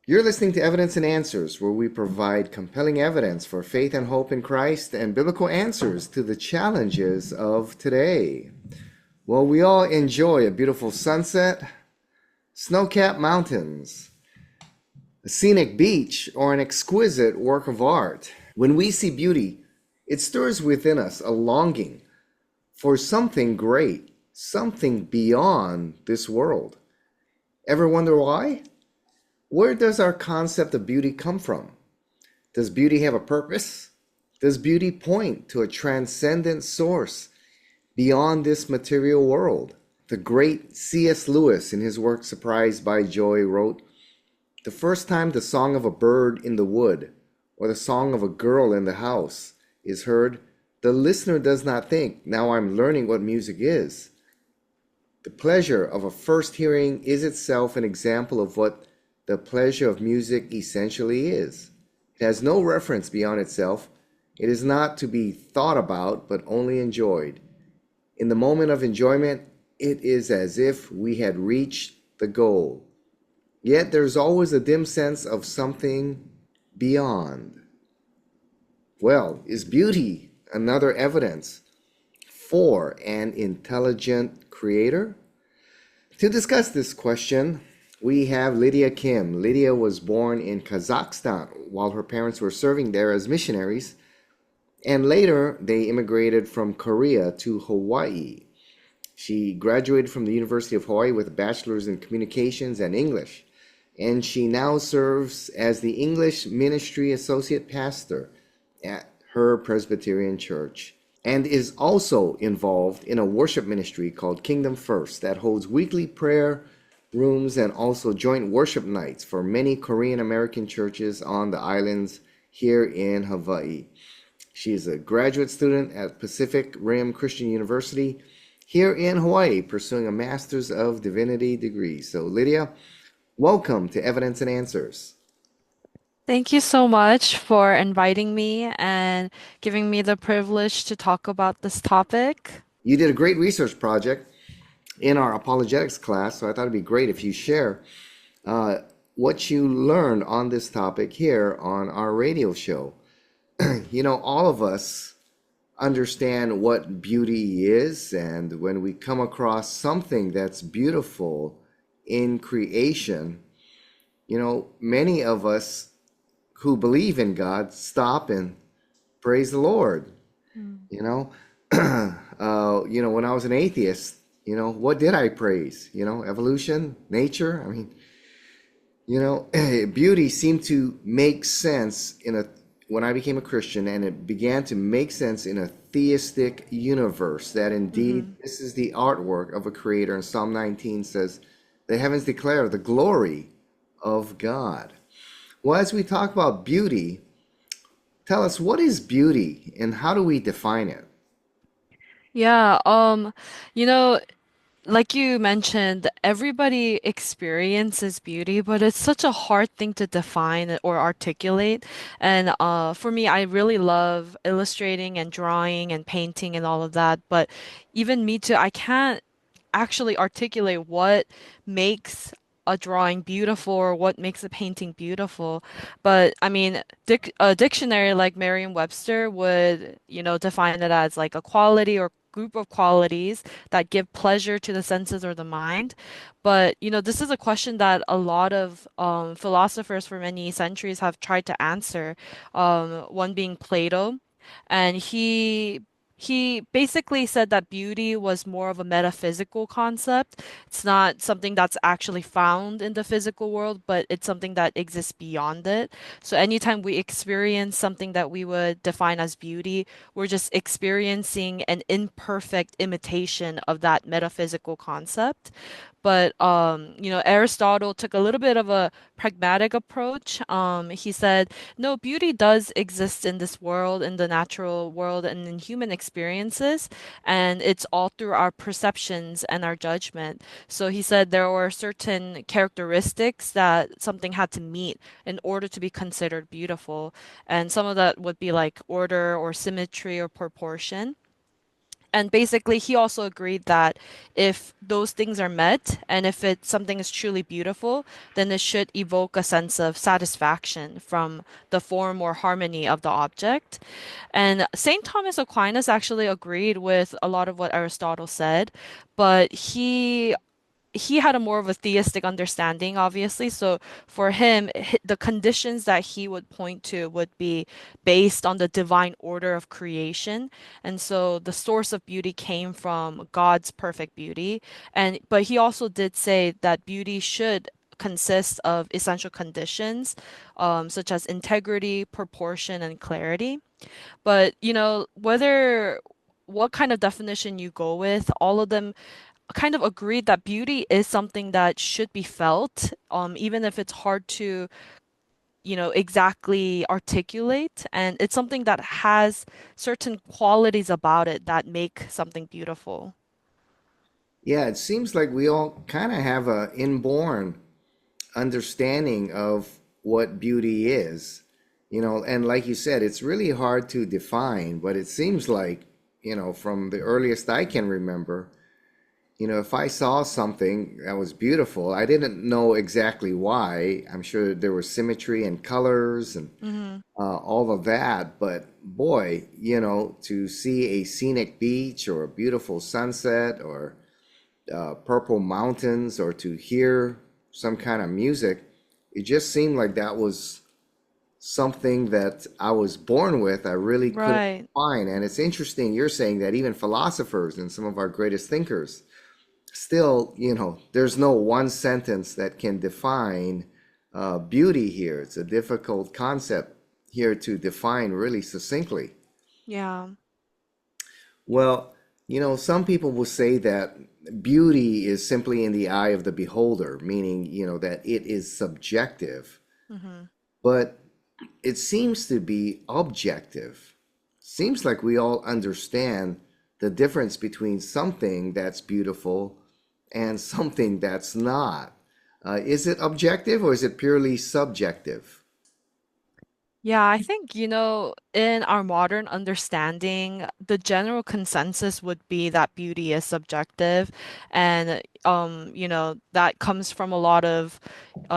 You're listening to Evidence and Answers, where we provide compelling evidence for faith and hope in Christ and biblical answers to the challenges of today. Well, we all enjoy a beautiful sunset, snow-capped mountains, a scenic beach, or an exquisite work of art. When we see beauty, it stirs within us a longing for something great, something beyond this world. Ever wonder why? Where does our concept of beauty come from? Does beauty have a purpose? Does beauty point to a transcendent source beyond this material world? The great C.S. Lewis, in his work Surprised by Joy, wrote, "The first time the song of a bird in the wood or the song of a girl in the house is heard, the listener does not think, 'Now I'm learning what music is.' The pleasure of a first hearing is itself an example of what the pleasure of music essentially is. It has no reference beyond itself. It is not to be thought about, but only enjoyed. In the moment of enjoyment, it is as if we had reached the goal. Yet there's always a dim sense of something beyond." Well, is beauty another evidence for an intelligent creator? To discuss this question, we have Lydia Kim. Lydia was born in Kazakhstan while her parents were serving there as missionaries, and later they immigrated from Korea to Hawaii. She graduated from the University of Hawaii with a bachelor's in communications and English, and she now serves as the English Ministry Associate Pastor at her Presbyterian Church, and is also involved in a worship ministry called Kingdom First that holds weekly prayer rooms and also joint worship nights for many Korean American churches on the islands here in Hawaii. She is a graduate student at Pacific Rim Christian University here in Hawaii, pursuing a Master's of Divinity degree. So, Lydia, welcome to Evidence and Answers. Thank you so much for inviting me and giving me the privilege to talk about this topic. You did a great research project in our apologetics class, so I thought it'd be great if you share uh, what you learned on this topic here on our radio show. All of us understand what beauty is, and when we come across something that's beautiful in creation, many of us who believe in God stop and praise the Lord. Mm. You know, when I was an atheist, what did I praise? Evolution, nature. I mean, beauty seemed to make sense when I became a Christian, and it began to make sense in a theistic universe. That indeed, Mhm. this is the artwork of a creator. And Psalm 19 says, "The heavens declare the glory of God." Well, as we talk about beauty, tell us, what is beauty and how do we define it? Yeah, you know, like you mentioned, everybody experiences beauty, but it's such a hard thing to define or articulate. And for me, I really love illustrating and drawing and painting and all of that. But even me too, I can't actually articulate what makes a drawing beautiful or what makes a painting beautiful. But I mean, a dictionary like Merriam-Webster would, define it as like a quality or group of qualities that give pleasure to the senses or the mind. But, this is a question that a lot of philosophers for many centuries have tried to answer, one being Plato. And he basically said that beauty was more of a metaphysical concept. It's not something that's actually found in the physical world, but it's something that exists beyond it. So anytime we experience something that we would define as beauty, we're just experiencing an imperfect imitation of that metaphysical concept. But Aristotle took a little bit of a pragmatic approach. He said, no, beauty does exist in this world, in the natural world, and in human experiences, and it's all through our perceptions and our judgment. So he said there were certain characteristics that something had to meet in order to be considered beautiful, and some of that would be like order or symmetry or proportion. And basically, he also agreed that if those things are met and if something is truly beautiful, then it should evoke a sense of satisfaction from the form or harmony of the object. And St. Thomas Aquinas actually agreed with a lot of what Aristotle said, but he had a more of a theistic understanding, obviously. So for him, the conditions that he would point to would be based on the divine order of creation. And so the source of beauty came from God's perfect beauty. But he also did say that beauty should consist of essential conditions, such as integrity, proportion, and clarity. But, whether what kind of definition you go with, all of them kind of agreed that beauty is something that should be felt, even if it's hard to, exactly articulate. And it's something that has certain qualities about it that make something beautiful. Yeah, it seems like we all kind of have a inborn understanding of what beauty is, and like you said, it's really hard to define, but it seems like, from the earliest I can remember, if I saw something that was beautiful, I didn't know exactly why. I'm sure there was symmetry and colors and Hmm. all of that, but boy, to see a scenic beach or a beautiful sunset or purple mountains or to hear some kind of music, it just seemed like that was something that I was born with. I really couldn't Right. find. And it's interesting you're saying that even philosophers and some of our greatest thinkers still, there's no one sentence that can define beauty here. It's a difficult concept here to define really succinctly. Yeah. Well, some people will say that beauty is simply in the eye of the beholder, meaning, that it is subjective, Hmm. but it seems to be objective. Seems like we all understand the difference between something that's beautiful and something that's not. Is it objective or is it purely subjective? Yeah, I think, in our modern understanding, the general consensus would be that beauty is subjective. And, that comes from a lot of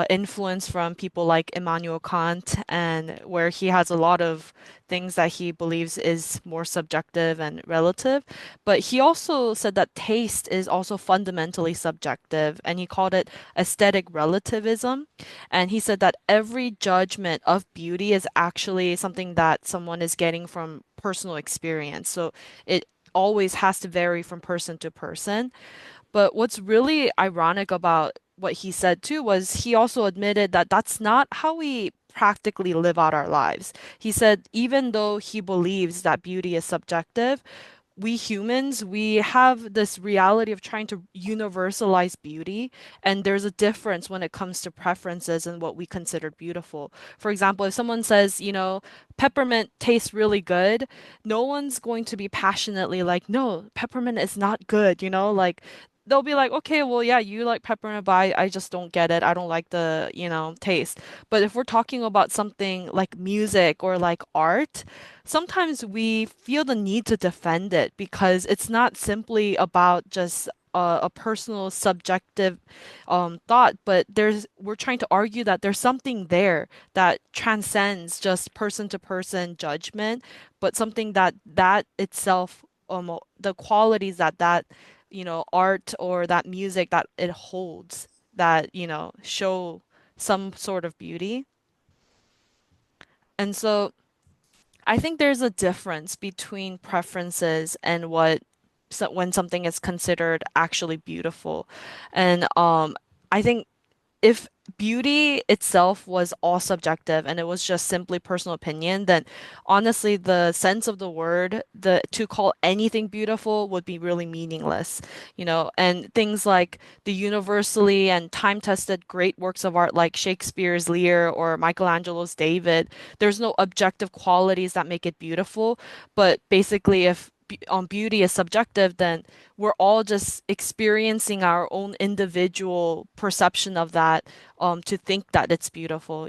influence from people like Immanuel Kant, and where he has a lot of things that he believes is more subjective and relative. But he also said that taste is also fundamentally subjective, and he called it aesthetic relativism. And he said that every judgment of beauty is actually something that someone is getting from personal experience. So it always has to vary from person to person. But what's really ironic about what he said too was he also admitted that that's not how we practically live out our lives. He said even though he believes that beauty is subjective, we humans, we have this reality of trying to universalize beauty, and there's a difference when it comes to preferences and what we consider beautiful. For example, if someone says, peppermint tastes really good, no one's going to be passionately like, no, peppermint is not good, like they'll be like, okay, well, yeah, you like peppermint, but I just don't get it. I don't like the, taste. But if we're talking about something like music or like art, sometimes we feel the need to defend it because it's not simply about just a personal subjective thought, but we're trying to argue that there's something there that transcends just person to person judgment, but something that itself, the qualities that art or that music that it holds, that show some sort of beauty. And so I think there's a difference between preferences and when something is considered actually beautiful. And I think if beauty itself was all subjective and it was just simply personal opinion, then honestly, the sense of the word, the to call anything beautiful would be really meaningless, and things like the universally and time-tested great works of art like Shakespeare's Lear or Michelangelo's David, there's no objective qualities that make it beautiful. But basically, if beauty is subjective, then we're all just experiencing our own individual perception of that to think that it's beautiful.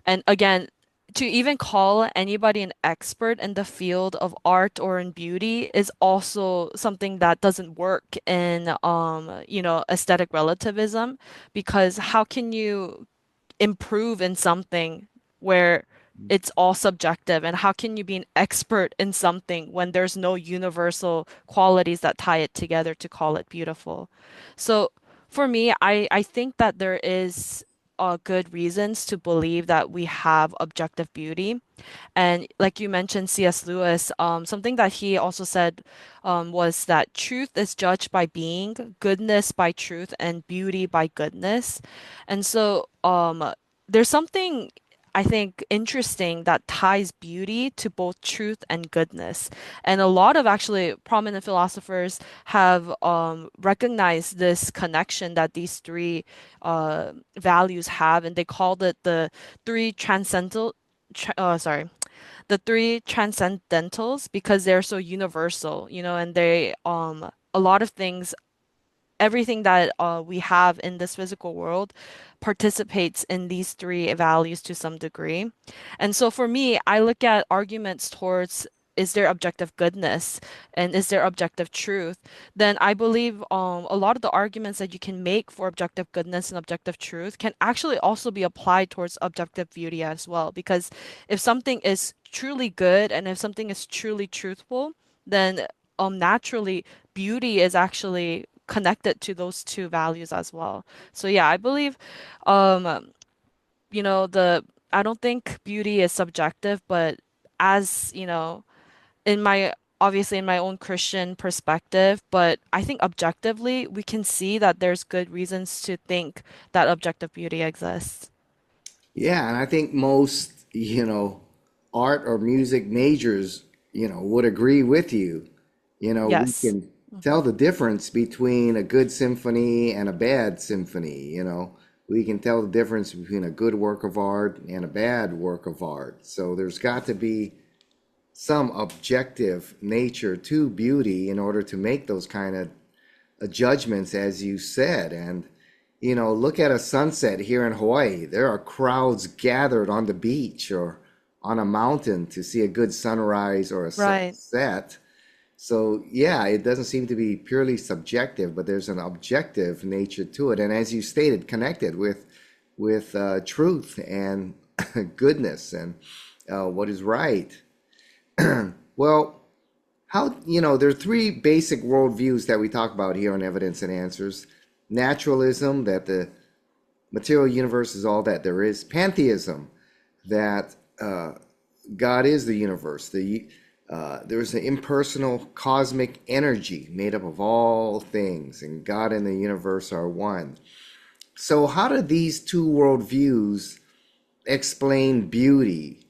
And again, to even call anybody an expert in the field of art or in beauty is also something that doesn't work in aesthetic relativism, because how can you improve in something where it's all subjective, and how can you be an expert in something when there's no universal qualities that tie it together to call it beautiful? So for me, I think that there is good reasons to believe that we have objective beauty. And like you mentioned, C.S. Lewis, something that he also said was that truth is judged by being, goodness by truth, and beauty by goodness. And so there's something I think interesting that ties beauty to both truth and goodness. And a lot of actually prominent philosophers have recognized this connection that these three values have, and they called it the three transcendental sorry, the three transcendentals, because they're so universal, and they a lot of things, everything that we have in this physical world participates in these three values to some degree. And so for me, I look at arguments towards, is there objective goodness and is there objective truth? Then I believe a lot of the arguments that you can make for objective goodness and objective truth can actually also be applied towards objective beauty as well. Because if something is truly good and if something is truly truthful, then naturally beauty is actually connected to those two values as well. So yeah, I believe, um, the I don't think beauty is subjective, but as, in my obviously in my own Christian perspective, but I think objectively we can see that there's good reasons to think that objective beauty exists. Yeah, and I think most, art or music majors, would agree with you. We Yes. can tell Hmm. the difference between a good symphony and a bad symphony. We can tell the difference between a good work of art and a bad work of art. So there's got to be some objective nature to beauty in order to make those kind of judgments, as you said. And, look at a sunset here in Hawaii. There are crowds gathered on the beach or on a mountain to see a good sunrise or a Right. sunset. So, yeah, it doesn't seem to be purely subjective, but there's an objective nature to it. And as you stated, connected with truth and goodness and what is right. Well, there are three basic worldviews that we talk about here on Evidence and Answers: naturalism, that the material universe is all that there is; pantheism, that God is the universe. There's an impersonal cosmic energy made up of all things, and God and the universe are one. So, how do these two worldviews explain beauty?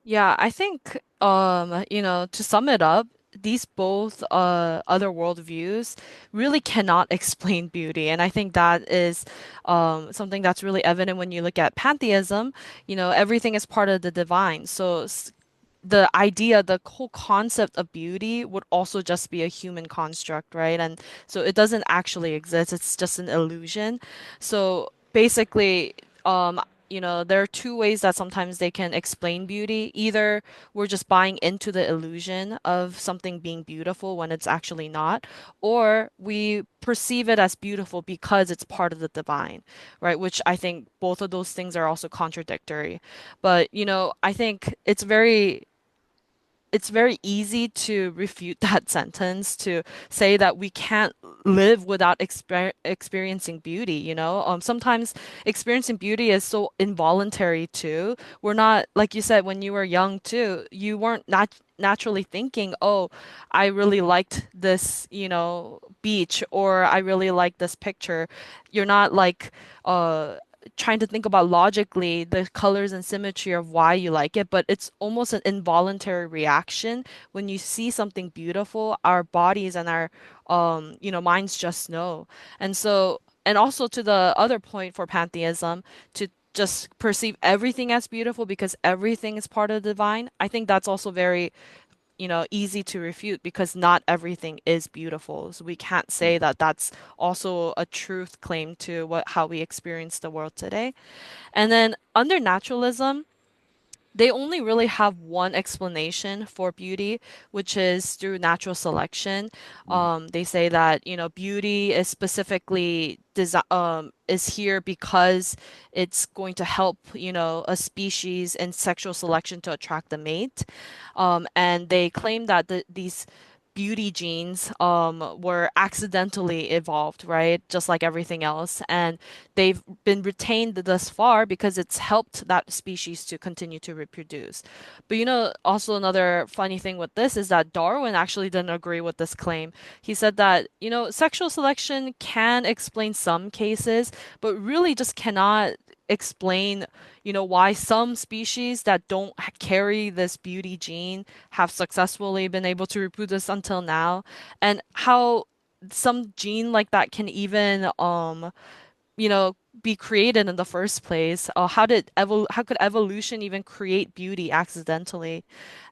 Yeah, I think to sum it up, these both other worldviews really cannot explain beauty. And I think that is something that's really evident when you look at pantheism. Everything is part of the divine. So the idea, the whole concept of beauty would also just be a human construct, right? And so it doesn't actually exist. It's just an illusion. So basically, there are two ways that sometimes they can explain beauty. Either we're just buying into the illusion of something being beautiful when it's actually not, or we perceive it as beautiful because it's part of the divine, right? Which I think both of those things are also contradictory. But, I think it's very easy to refute that sentence, to say that we can't live without experiencing beauty, Sometimes experiencing beauty is so involuntary too. We're not, like you said, when you were young too, you weren't naturally thinking, oh, I really liked this, beach, or I really like this picture. You're not like, trying to think about logically the colors and symmetry of why you like it, but it's almost an involuntary reaction. When you see something beautiful, our bodies and our minds just know. And so, and also to the other point for pantheism, to just perceive everything as beautiful because everything is part of the divine, I think that's also very easy to refute, because not everything is beautiful. So we can't say that that's also a truth claim to how we experience the world today. And then under naturalism, they only really have one explanation for beauty, which is through natural selection. They say that, beauty is specifically is here because it's going to help, a species in sexual selection to attract the mate. And they claim that these beauty genes were accidentally evolved, right? Just like everything else. And they've been retained thus far because it's helped that species to continue to reproduce. But also another funny thing with this is that Darwin actually didn't agree with this claim. He said that, sexual selection can explain some cases, but really just cannot explain, why some species that don't carry this beauty gene have successfully been able to reproduce until now, and how some gene like that can even be created in the first place. How could evolution even create beauty accidentally?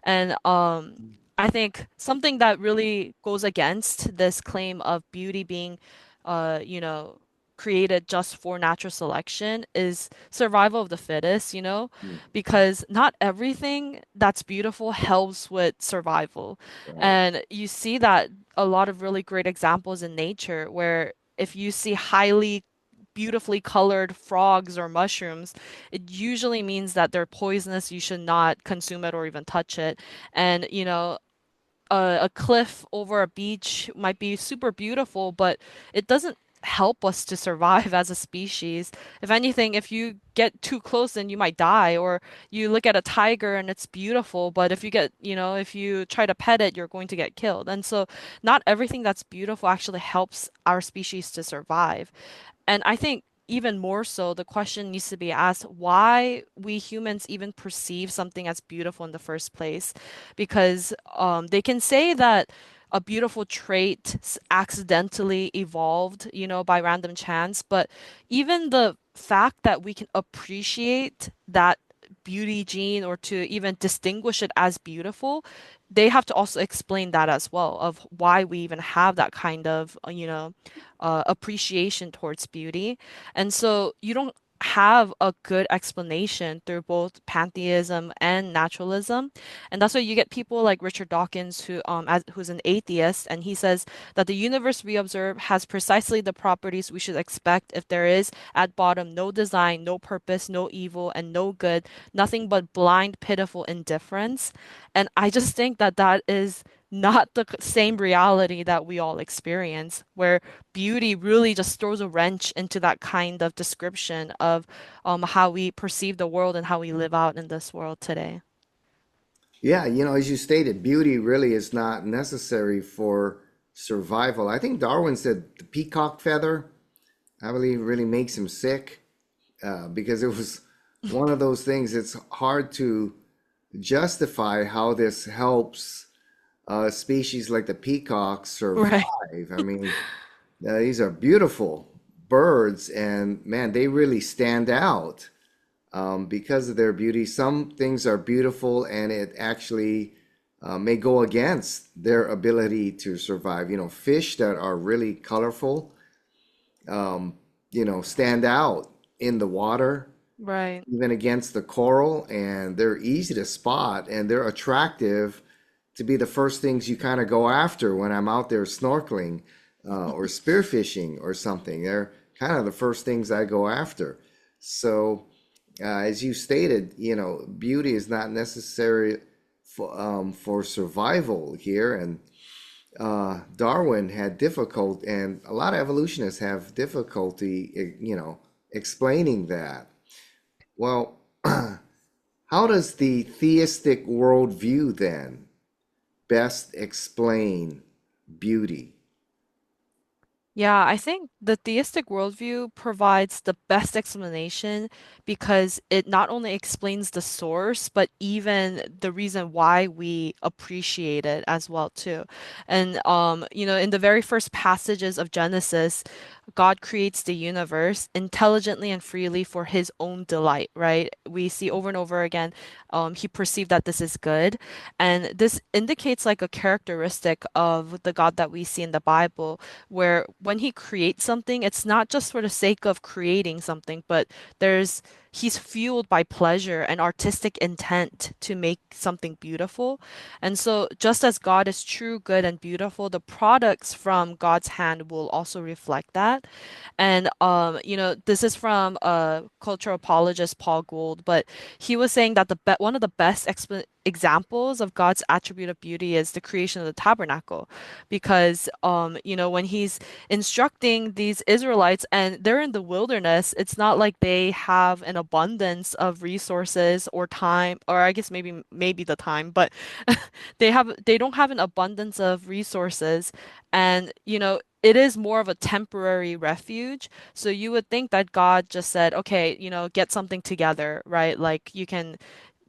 And I think something that really goes against this claim of beauty being, uh, you know, created just for natural selection is survival of the fittest, Mm, because not everything that's beautiful helps with survival. right. And you see that a lot of really great examples in nature where if you see highly beautifully colored frogs or mushrooms, it usually means that they're poisonous. You should not consume it or even touch it. And, a cliff over a beach might be super beautiful, but it doesn't help us to survive as a species. If anything, if you get too close, then you might die. Or you look at a tiger and it's beautiful, but if you try to pet it, you're going to get killed. And so, not everything that's beautiful actually helps our species to survive. And I think even more so, the question needs to be asked why we humans even perceive something as beautiful in the first place. Because they can say that a beautiful trait accidentally evolved, by random chance, but even the fact that we can appreciate that beauty gene or to even distinguish it as beautiful, they have to also explain that as well of why we even have that kind of, appreciation towards beauty. And so you don't have a good explanation through both pantheism and naturalism. And that's why you get people like Richard Dawkins who's an atheist, and he says that the universe we observe has precisely the properties we should expect if there is at bottom no design, no purpose, no evil, and no good, nothing but blind, pitiful indifference. And I just think that that is not the same reality that we all experience, where beauty really just throws a wrench into that kind of description of how we perceive the world and how we live out in this world today. Yeah, as you stated, beauty really is not necessary for survival. I think Darwin said the peacock feather, I believe, really makes him sick because it was one of those things. It's hard to justify how this helps species like the peacock Right. survive. I mean, these are beautiful birds, and man, they really stand out because of their beauty. Some things are beautiful, and it actually may go against their ability to survive. Fish that are really colorful, stand out in the water, Right. even against the coral, and they're easy to spot, and they're attractive to be the first things you kind of go after when I'm out there snorkeling or spearfishing or something. They're kind of the first things I go after. So, as you stated, beauty is not necessary for survival here. And Darwin had difficult, and a lot of evolutionists have difficulty, explaining that. Well, how does the theistic worldview then best explain beauty? Yeah, I think the theistic worldview provides the best explanation because it not only explains the source, but even the reason why we appreciate it as well too. And in the very first passages of Genesis, God creates the universe intelligently and freely for his own delight, right? We see over and over again, he perceived that this is good. And this indicates like a characteristic of the God that we see in the Bible where when he creates something, it's not just for the sake of creating something, but there's he's fueled by pleasure and artistic intent to make something beautiful. And so, just as God is true, good, and beautiful, the products from God's hand will also reflect that. And this is from cultural apologist Paul Gould, but he was saying that one of the best examples of God's attribute of beauty is the creation of the tabernacle, because when he's instructing these Israelites and they're in the wilderness, it's not like they have an abundance of resources or time, or I guess maybe the time, but they don't have an abundance of resources, and it is more of a temporary refuge. So you would think that God just said, okay, get something together, right? Like you can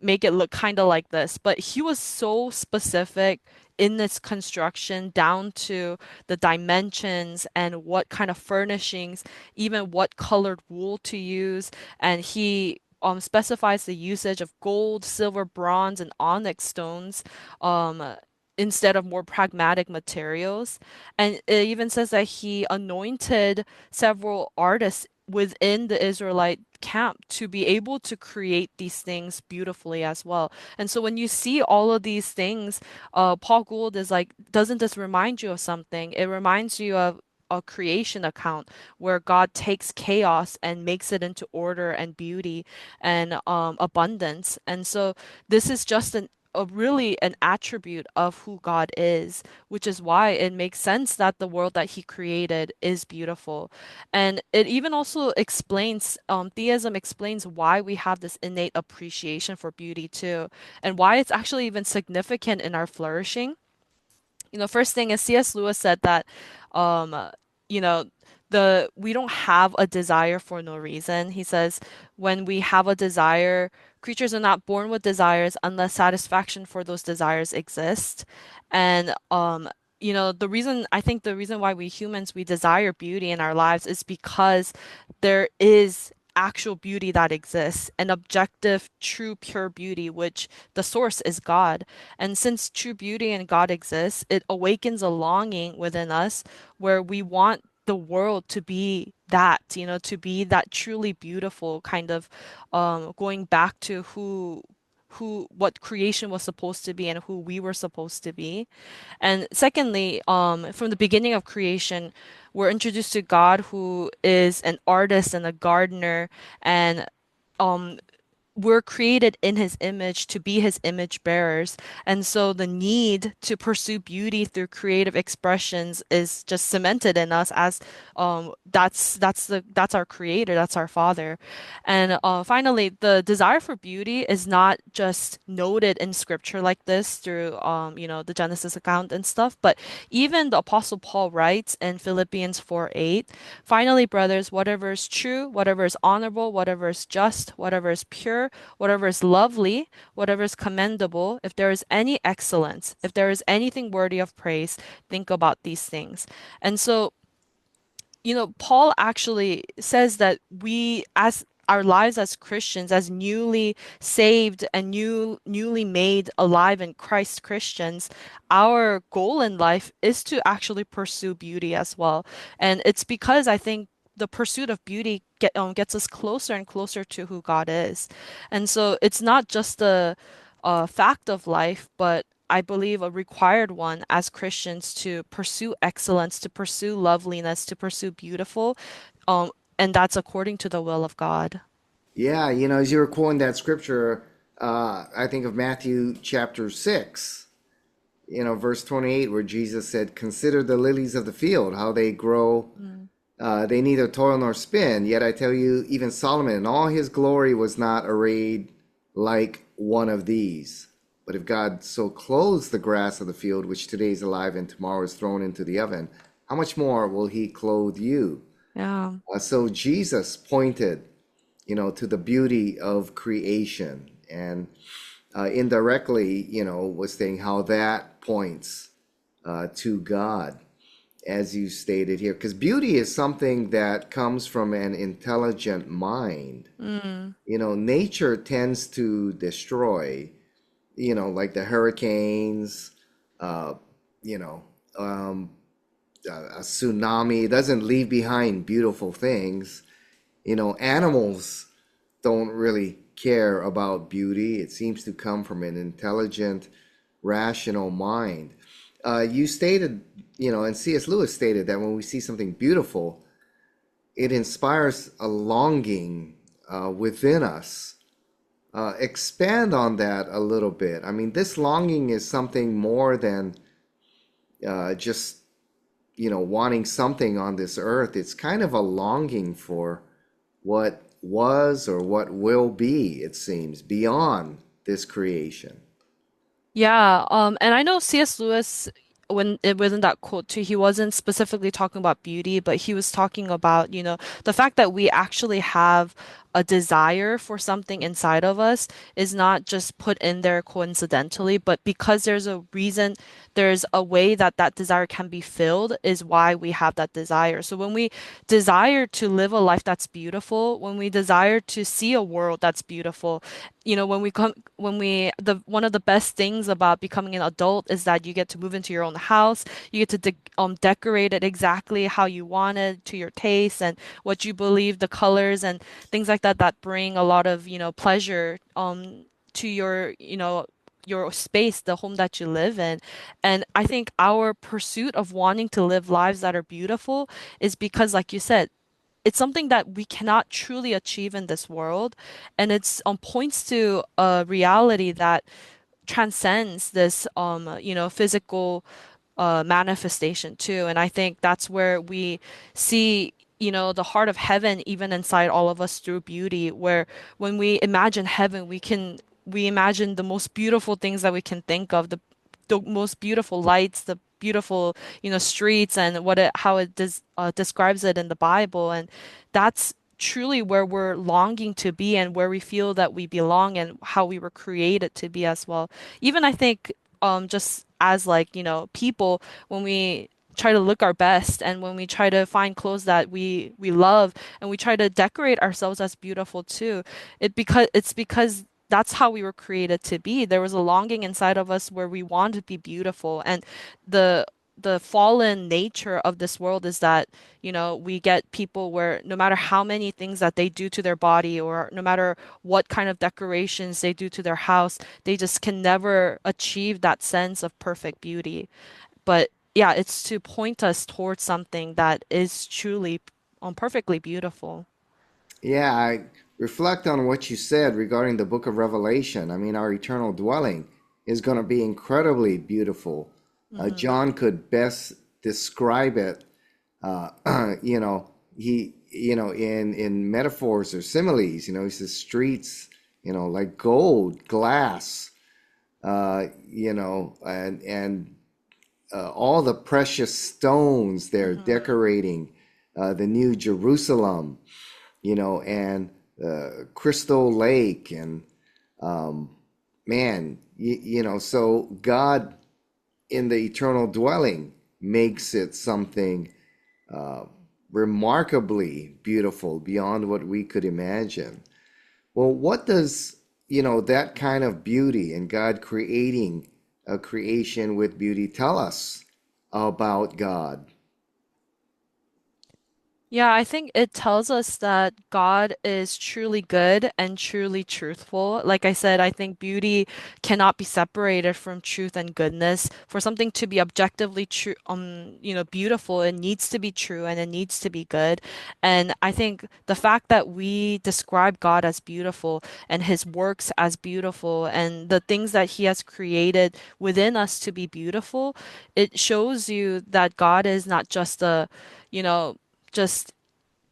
make it look kind of like this. But he was so specific in this construction down to the dimensions and what kind of furnishings, even what colored wool to use. And he specifies the usage of gold, silver, bronze, and onyx stones. Um, Instead of more pragmatic materials. And it even says that he anointed several artists within the Israelite camp to be able to create these things beautifully as well. And so when you see all of these things, Paul Gould is like, doesn't this remind you of something? It reminds you of a creation account where God takes chaos and makes it into order and beauty and abundance. And so this is just a really an attribute of who God is, which is why it makes sense that the world that he created is beautiful. And it even also explains, theism explains why we have this innate appreciation for beauty too, and why it's actually even significant in our flourishing. First thing is C.S. Lewis said that, um, you know, we don't have a desire for no reason. He says when we have a desire, creatures are not born with desires unless satisfaction for those desires exist. And the reason why we humans we desire beauty in our lives is because there is actual beauty that exists, an objective, true, pure beauty, which the source is God. And since true beauty and God exists, it awakens a longing within us where we want the world to be that, to be that truly beautiful kind of going back to what creation was supposed to be and who we were supposed to be. And secondly, from the beginning of creation, we're introduced to God who is an artist and a gardener, and um we're created in his image to be his image bearers. And so the need to pursue beauty through creative expressions is just cemented in us as that's our creator, that's our father. And finally, the desire for beauty is not just noted in scripture like this through the Genesis account and stuff, but even the Apostle Paul writes in Philippians 4:8, finally, brothers, whatever is true, whatever is honorable, whatever is just, whatever is pure, whatever is lovely, whatever is commendable, if there is any excellence, if there is anything worthy of praise, think about these things. And so, Paul actually says that we, as our lives as Christians, as newly saved and newly made alive in Christ Christians, our goal in life is to actually pursue beauty as well. And it's because I think the pursuit of beauty gets us closer and closer to who God is. And so it's not just a fact of life, but I believe a required one as Christians to pursue excellence, to pursue loveliness, to pursue beautiful, um, and that's according to the will of God. Yeah, as you were quoting that scripture, I think of Matthew chapter 6, verse 28, where Jesus said, consider the lilies of the field, how they grow. Mm. They neither toil nor spin. Yet I tell you, even Solomon in all his glory was not arrayed like one of these. But if God so clothes the grass of the field, which today is alive and tomorrow is thrown into the oven, how much more will he clothe you? Yeah. So Jesus pointed, to the beauty of creation, and indirectly, was saying how that points to God, as you stated here, because beauty is something that comes from an intelligent mind. Mm. Nature tends to destroy, like the hurricanes, uh, you know, um, a tsunami doesn't leave behind beautiful things. Animals don't really care about beauty. It seems to come from an intelligent, rational mind. You stated, and C.S. Lewis stated that when we see something beautiful, it inspires a longing within us. Expand on that a little bit. I mean, this longing is something more than just, wanting something on this earth. It's kind of a longing for what was or what will be, it seems, beyond this creation. Yeah, and I know C.S. Lewis, when it was in that quote too, he wasn't specifically talking about beauty, but he was talking about, the fact that we actually have a desire for something inside of us is not just put in there coincidentally, but because there's a reason, there's a way that that desire can be filled, is why we have that desire. So when we desire to live a life that's beautiful, when we desire to see a world that's beautiful, the one of the best things about becoming an adult is that you get to move into your own house. You get to decorate it exactly how you want it to your taste and what you believe, the colors and things like that that bring a lot of, pleasure to your space, the home that you live in. And I think our pursuit of wanting to live lives that are beautiful is because, like you said, it's something that we cannot truly achieve in this world, and it's points to a reality that transcends this physical manifestation too. And I think that's where we see, the heart of heaven even inside all of us through beauty, where when we imagine heaven, we imagine the most beautiful things that we can think of, the most beautiful lights, the beautiful, streets, and how it describes it in the Bible. And that's truly where we're longing to be and where we feel that we belong and how we were created to be as well. Even I think, just as like, people, when we try to look our best and when we try to find clothes that we love and we try to decorate ourselves as beautiful too, it's because that's how we were created to be. There was a longing inside of us where we want to be beautiful. And the the fallen nature of this world is that, we get people where no matter how many things that they do to their body or no matter what kind of decorations they do to their house, they just can never achieve that sense of perfect beauty. But yeah, it's to point us towards something that is truly perfectly beautiful. Yeah, I reflect on what you said regarding the book of Revelation. I mean, our eternal dwelling is going to be incredibly beautiful. Hmm. John could best describe it, uh, in metaphors or similes. He says streets, like gold, glass, and all the precious stones they're Hmm. decorating the New Jerusalem, and Crystal Lake, and um, man, so God in the eternal dwelling makes it something uh, remarkably beautiful beyond what we could imagine. Well, what does, that kind of beauty and God creating a creation with beauty tell us about God? Yeah, I think it tells us that God is truly good and truly truthful. Like I said, I think beauty cannot be separated from truth and goodness. For something to be objectively true, beautiful, it needs to be true and it needs to be good. And I think the fact that we describe God as beautiful and his works as beautiful and the things that he has created within us to be beautiful, it shows you that God is not just you know, just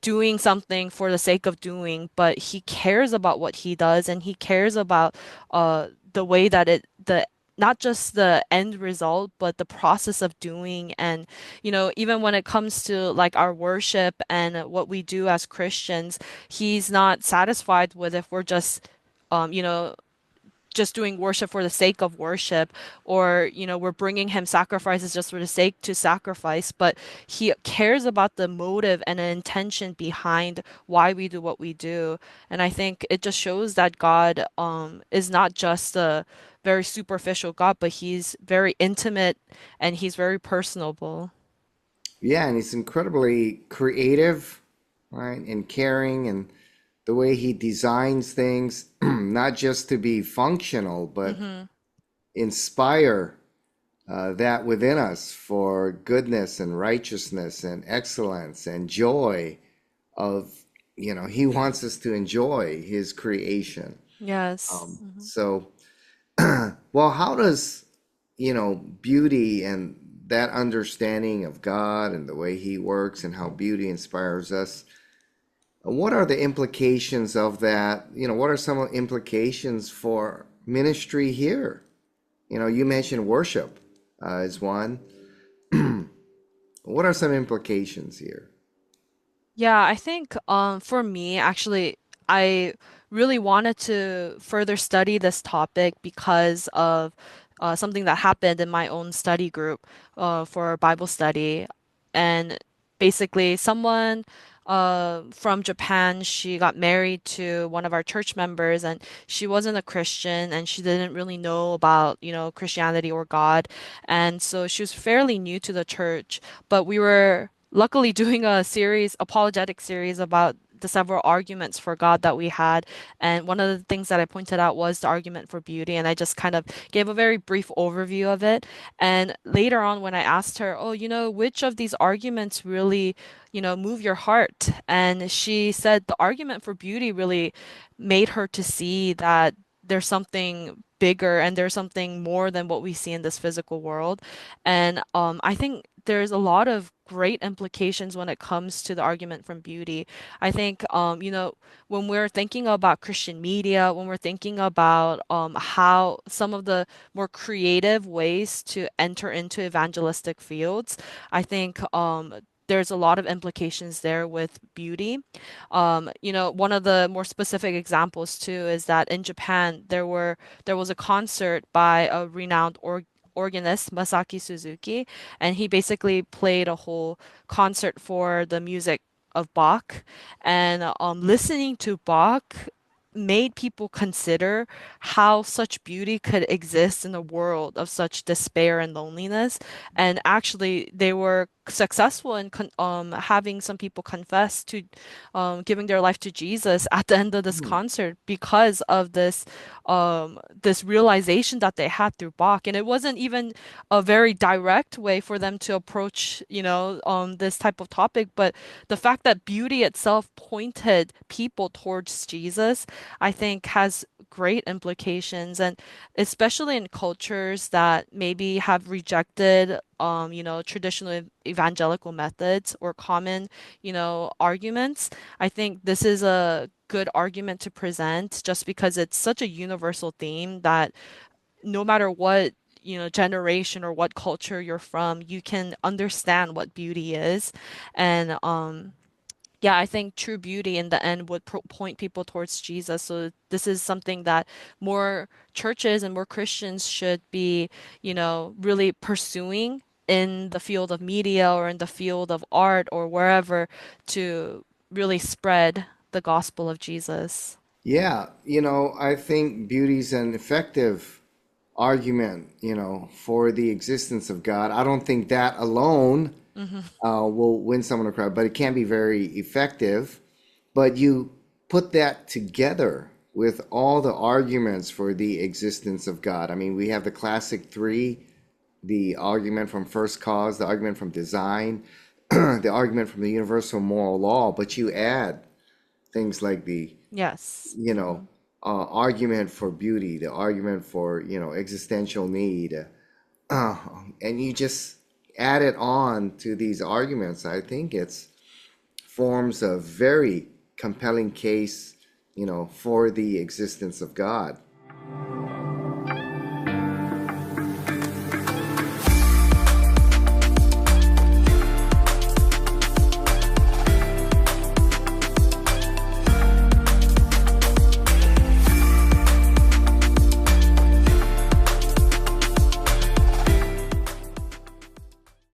doing something for the sake of doing, but he cares about what he does and he cares about the way that the not just the end result, but the process of doing. And, even when it comes to like our worship and what we do as Christians, he's not satisfied with if we're um, you know, just doing worship for the sake of worship, or we're bringing him sacrifices just for the sake to sacrifice, but he cares about the motive and the intention behind why we do what we do. And I think it just shows that God is not just a very superficial God, but he's very intimate and he's very personable. Yeah, and he's incredibly creative, right, and caring, and the way he designs things, not just to be functional, but Mm-hmm. inspire that within us for goodness and righteousness and excellence and joy of, he wants us to enjoy his creation. Yes. So, well, how does, beauty and that understanding of God and the way he works and how beauty inspires us, what are the implications of that? What are some implications for ministry here? You mentioned worship is one. What are some implications here? Yeah, I think for me actually I really wanted to further study this topic because of something that happened in my own study group for Bible study. And basically someone from Japan, she got married to one of our church members, and she wasn't a Christian and she didn't really know about, Christianity or God. And so she was fairly new to the church, but we were luckily doing a series, apologetic series about the several arguments for God that we had. And one of the things that I pointed out was the argument for beauty. And I just kind of gave a very brief overview of it. And later on, when I asked her, oh, which of these arguments really, move your heart? And she said the argument for beauty really made her to see that there's something bigger and there's something more than what we see in this physical world. And I think there's a lot of great implications when it comes to the argument from beauty. I think, when we're thinking about Christian media, when we're thinking about how some of the more creative ways to enter into evangelistic fields, I think there's a lot of implications there with beauty. One of the more specific examples too is that in Japan there was a concert by a renowned organist Masaki Suzuki, and he basically played a whole concert for the music of Bach. And listening to Bach made people consider how such beauty could exist in a world of such despair and loneliness. And actually, they were successful in having some people confess to giving their life to Jesus at the end of this Hmm. concert because of this realization that they had through Bach. And it wasn't even a very direct way for them to approach, this type of topic, but the fact that beauty itself pointed people towards Jesus, I think has great implications. And especially in cultures that maybe have rejected, traditional evangelical methods or common, arguments, I think this is a good argument to present just because it's such a universal theme that no matter what, generation or what culture you're from, you can understand what beauty is. And yeah, I think true beauty in the end would point people towards Jesus. So this is something that more churches and more Christians should be, really pursuing in the field of media or in the field of art or wherever to really spread the gospel of Jesus. Yeah, I think beauty's an effective argument, for the existence of God. I don't think that alone Hmm. will win someone to cry, but it can be very effective. But you put that together with all the arguments for the existence of God. I mean, we have the classic three: the argument from first cause, the argument from design, the argument from the universal moral law. But you add things like the, Yes. you know, Hmm. argument for beauty, the argument for, existential need, uh, and you just add it on to these arguments. I think it's forms a very compelling case, for the existence of God.